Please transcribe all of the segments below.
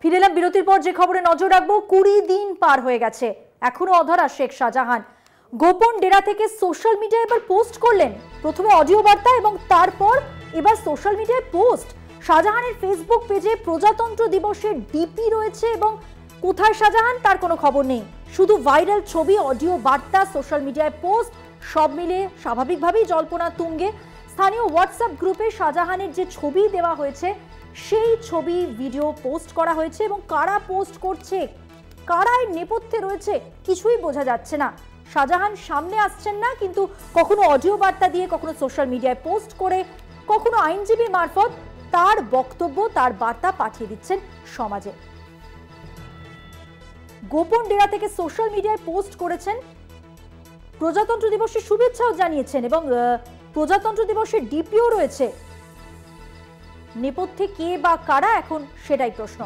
ফিরে এলাম বিরতির পর। যে খবরে নজর রাখবো, 20 দিন পার হয়ে গেছে, এখনো অধরা শেখ শাহজাহান। গোপন ডেরা থেকে সোশ্যাল মিডিয়ায় এবার পোস্ট করলেন, প্রথমে অডিও বার্তা এবং তারপর এবার সোশ্যাল মিডিয়ায় পোস্ট। শাহজাহানের ফেসবুক পেজে প্রজাতন্ত্র দিবসের ডিপি রয়েছে এবং কোথায় শাহজাহান তার কোনো খবর নেই, শুধু ভাইরাল ছবি, অডিও বার্তা, সোশ্যাল মিডিয়ায় পোস্ট, সব মিলে স্বাভাবিকভাবেই জল্পনা তুঙ্গে। স্থানীয় হোয়াটসঅ্যাপ গ্রুপে শাহজাহানের যে ছবি দেওয়া হয়েছে সেই ছবি, ভিডিও পোস্ট করা হয়েছে এবং কারা পোস্ট করছে, কারা এর নেপথ্যে রয়েছে কিছুই বোঝা যাচ্ছে না। শাহজাহান সামনে আসছেন না, কিন্তু কখনো অডিও বার্তা দিয়ে, কখনো সোশ্যাল মিডিয়ায় পোস্ট করে, কখনো আইনজীবী মারফত তার বক্তব্য, তার বার্তা পাঠিয়ে দিচ্ছেন সমাজে। গোপন ডেরা থেকে সোশ্যাল মিডিয়ায় পোস্ট করেছেন, প্রজাতন্ত্র দিবসের শুভেচ্ছাও জানিয়েছেন এবং প্রজাতন্ত্র দিবসের ডিপিও রয়েছে। নেপথ্যে কে বা কারা এখন সেটাই প্রশ্ন।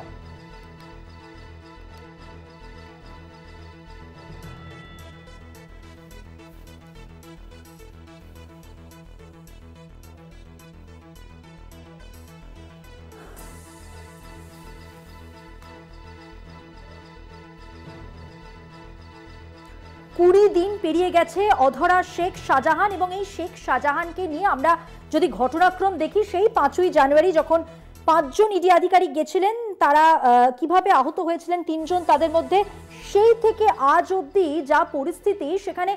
কুড়ি দিন পেরিয়ে গেছে অধরা শেখ শাহজাহান এবং এই শেখ শাহজাহানকে নিয়ে আমরা যদি ঘটনাক্রম দেখি, সেই 5ই জানুয়ারি যখন 5 জন ইডি আধিকারিক গেছিলেন, তারা কিভাবে আহত হয়েছিলেন 3 জন তাদের মধ্যে, সেই থেকে আজ অবধি যা পরিস্থিতি, সেখানে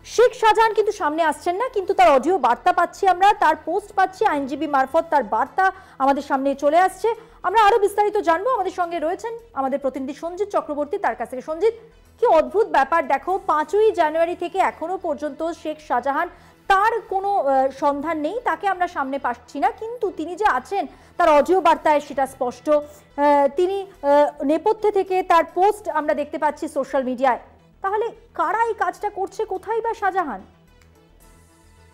শেখ শাহজাহান কিন্তু সামনে আসছেন না, কিন্তু তার অডিও বার্তা পাচ্ছি আমরা, তার পোস্ট পাচ্ছি, আইনজীবী মারফত তার বার্তা আমাদের সামনে চলে আসছে। আমরা আরো বিস্তারিত জানবো। আমাদের সঙ্গে রয়েছেন আমাদের প্রতিনিধি সঞ্জিত চক্রবর্তী, তার কাছ থেকে। সঞ্জিত, কি অদ্ভুত ব্যাপার, দেখো 5ই জানুয়ারি থেকে এখনো পর্যন্ত শেখ শাহজাহান, তার কোনো সন্ধান নেই, তাকে আমরা সামনে পাচ্ছি না, কিন্তু তিনি যে আছেন তার অডিও বার্তায় সেটা স্পষ্ট। তিনি নেপথ্যে থেকে তার পোস্ট আমরা দেখতে পাচ্ছি সোশ্যাল মিডিয়ায়। তাহলে কারা এই কাজটা করছে, কোথায় বা শাহজাহান?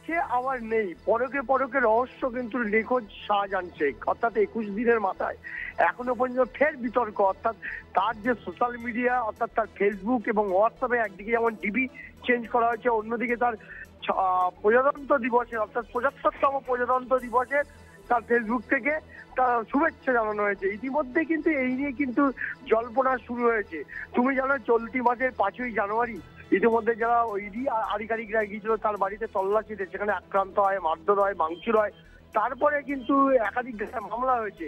সে আবার নেই, পরকে পরকে রহস্য কিন্তু নিখোঁজ শাহজাহান শেখ, অর্থাৎ 21 দিনের মাথায় এখনো পর্যন্ত ফের বিতর্ক। অর্থাৎ তার যে সোশ্যাল মিডিয়া, অর্থাৎ তার ফেসবুক এবং হোয়াটসঅ্যাপে একদিকে যেমন ডিবি চেঞ্জ করা হয়েছে, অন্যদিকে তার প্রজাতন্ত্র দিবসের, অর্থাৎ 75তম প্রজাতন্ত্র দিবসের তার ফেসবুক থেকে তার শুভেচ্ছা জানানো হয়েছে। ইতিমধ্যে কিন্তু এই নিয়ে কিন্তু জল্পনা শুরু হয়েছে। তুমি জানো, চলতি মাসের 5ই জানুয়ারি ইতিমধ্যে যারা ইডি আধিকারিকরা গিয়েছিল তার বাড়িতে তল্লাশিতে, সেখানে আক্রান্ত হয়, মারধর হয়, ভাঙচুর হয়, তারপরে কিন্তু একাধিক মামলা হয়েছে।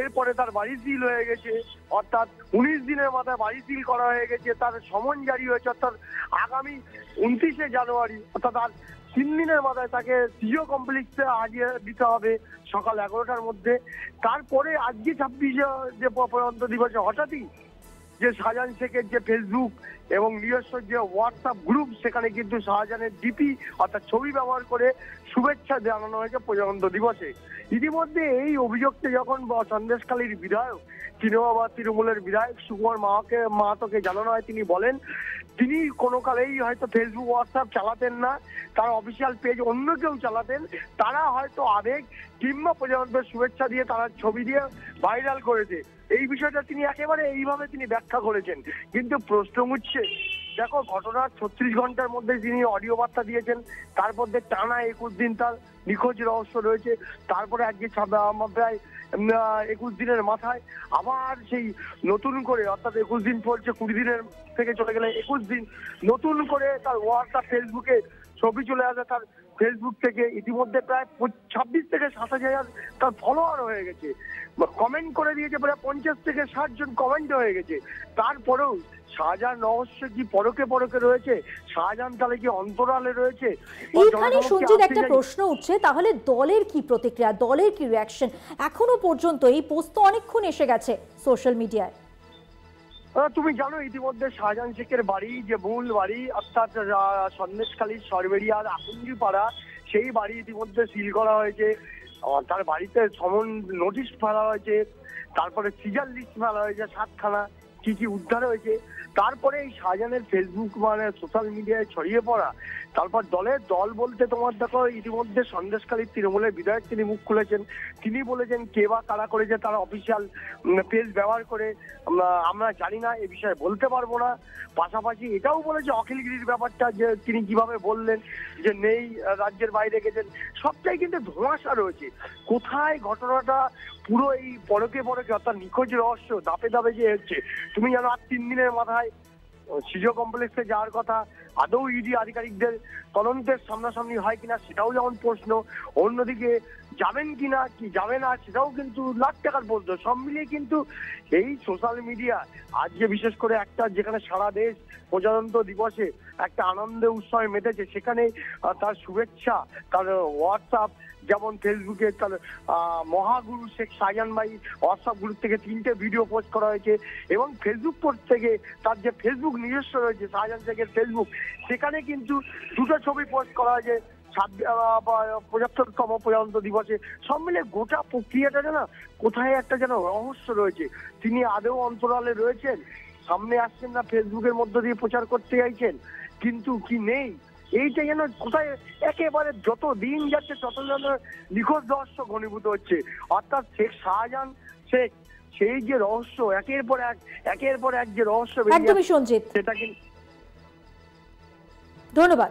এরপরে তার বাড়ি সিল হয়ে গেছে, অর্থাৎ 19 দিনের মাথায় বাড়ি সিল করা হয়ে গেছে, তার সমন জারি হয়েছে, অর্থাৎ আগামী 29শে জানুয়ারি, অর্থাৎ আর 3 দিনের মাথায় তাকে সিও কমপ্লেক্সে হাজিরা দিতে হবে সকাল 11টার মধ্যে। তারপরে আজকে 26শে যে প্রজাতন্ত্র দিবসে হঠাৎই যে শাহজাহান শেখের যে ফেসবুক এবং নিজস্ব যে হোয়াটসঅ্যাপ গ্রুপ, সেখানে কিন্তু শাহজাহানের ডিপি অর্থাৎ ছবি ব্যবহার করে শুভেচ্ছা জানানো হয়েছে প্রজাতন্ত্র দিবসে। ইতিমধ্যে এই অভিযোগটা যখন সন্দেশখালীর বিধায়ক, তৃণমূলের বিধায়ক সুকুমার মাহাতোকে জানানো হয়, তিনি বলেন তিনি কোনো কালেই হয়তো ফেসবুক হোয়াটসঅ্যাপ চালাতেন না, তার অফিসিয়াল পেজ অন্য কেউ চালাতেন, তারা হয়তো আবেগ কিংবা প্রজাতন্ত্রের শুভেচ্ছা দিয়ে তারা ছবি দিয়ে ভাইরাল করেছে। এই বিষয়টা তিনি একেবারে এইভাবে তিনি ব্যাখ্যা করেছেন। কিন্তু প্রশ্ন উঠছে, দেখো ঘটনার 36 ঘন্টার মধ্যে তিনি অডিও বার্তা দিয়েছেন, তার মধ্যে টানা 21 দিন তার নিখোঁজ রহস্য রয়েছে, তারপরে আজকে প্রায় 21 দিনের মাথায় আবার সেই নতুন করে, অর্থাৎ 21 দিন চলছে, 20 দিনের থেকে চলে গেলে 21 দিন, নতুন করে তার হোয়াটসঅ্যাপ ফেসবুকে ছবি চলে আসে তার ফেসবুক থেকে। ইতিমধ্যে প্রায় 26 থেকে 27,000 তার ফলোয়ার হয়ে গেছে, কমেন্ট করে দিয়েছে প্রায় 50 থেকে 60 জন কমেন্ট হয়ে গেছে। তারপরেও শাহজাহান রহস্য কি পরকে পরকে রয়েছে? শাহজাহান তাহলে কি অন্তরালে রয়েছে? এইখানে সঞ্জিত একটা প্রশ্ন উঠছে, তাহলে দলের কি প্রতিক্রিয়া, দলের কি রিয়াকশন? এখনো পর্যন্ত এই পোস্ট তো অনেকক্ষণ এসে গেছে সোশ্যাল মিডিয়ায়। তুমি জানো, ইতিমধ্যে শাহজাহান শেখের বাড়ি, যে মূল বাড়ি, অর্থাৎ সন্দেশখালীর সরবেরিয়ার আকুঞ্জি পাড়া, সেই বাড়ি ইতিমধ্যে সিল করা হয়েছে। তার বাড়িতে সমন নোটিশ ফেলা হয়েছে, তারপরে সিজার লিস্ট ফেলা হয়েছে 7খানা, কি কি উদ্ধার হয়েছে, তারপরে এই শাহজাহানের ফেসবুক মানে সোশ্যাল মিডিয়ায় ছড়িয়ে পড়া, তারপর দল বলতে তোমার দেখো ইতিমধ্যে সন্দেশখালীর তৃণমূলের বিধায়ক তিনি মুখ খুলেছেন, তিনি বলেছেন কে বা কারা করেছে তারা অফিসিয়াল পেজ ব্যবহার করে আমরা জানি না, এ বিষয়ে বলতে পারবো না। পাশাপাশি এটাও বলেছে অখিলগিরির ব্যাপারটা, যে তিনি কিভাবে বললেন যে নেই, রাজ্যের বাইরে গেছেন, সবটাই কিন্তু ধোঁয়াশা রয়েছে। কোথায় ঘটনাটা পুরো এই পরকে অর্থাৎ নিখোঁজ রহস্য ধাপে ধাপে যে হচ্ছে, তুমি জানো আর 3 দিনের মাথায় সিজো কমপ্লেক্সে যাওয়ার কথা, আদৌ ইডি আধিকারিকদের তদন্তের সামনাসামনি হয় কিনা সেটাও যেমন প্রশ্ন, অন্যদিকে যাবেন কিনা কি যাবে না সেটাও কিন্তু লাখ টাকার প্রশ্ন। সব মিলিয়ে কিন্তু এই সোশ্যাল মিডিয়া আজকে বিশেষ করে একটা যেখানে সারা দেশ প্রজাতন্ত্র দিবসে একটা আনন্দে উৎসবে মেতেছে, সেখানে তার শুভেচ্ছা, তার হোয়াটসঅ্যাপ, যেমন ফেসবুকে তার মহাগুরু শেখ শাহজাহান ভাই হোয়াটসঅ্যাপ গ্রুপ থেকে 3টে ভিডিও পোস্ট করা হয়েছে, এবং ফেসবুক পোস্ট থেকে তার যে ফেসবুক নিজস্ব রয়েছে শাহজাহান শেখের ফেসবুক, সেখানে কিন্তু 2টো ছবি পোস্ট করা হয়েছে 75তম প্রজাতন্ত্র দিবসে। সব মিলে গোটা প্রক্রিয়াটা যেন কোথায় একটা যেন রহস্য রয়েছে। তিনি আদৌ অন্তরালে রয়েছেন, সামনে আসছেন না, ফেসবুকের মধ্য দিয়ে প্রচার করতে চাইছেন কিন্তু কি নেই, এইটা যেন কোথায় একেবারে যত দিন যাচ্ছে তত যেন নিখোঁজ রহস্য ঘনীভূত হচ্ছে। অর্থাৎ শেখ শাহজাহান শেখ সেই যে রহস্য একের পর এক যে রহস্য একদমই সঞ্জিত, সেটা কিন্তু ধন্যবাদ।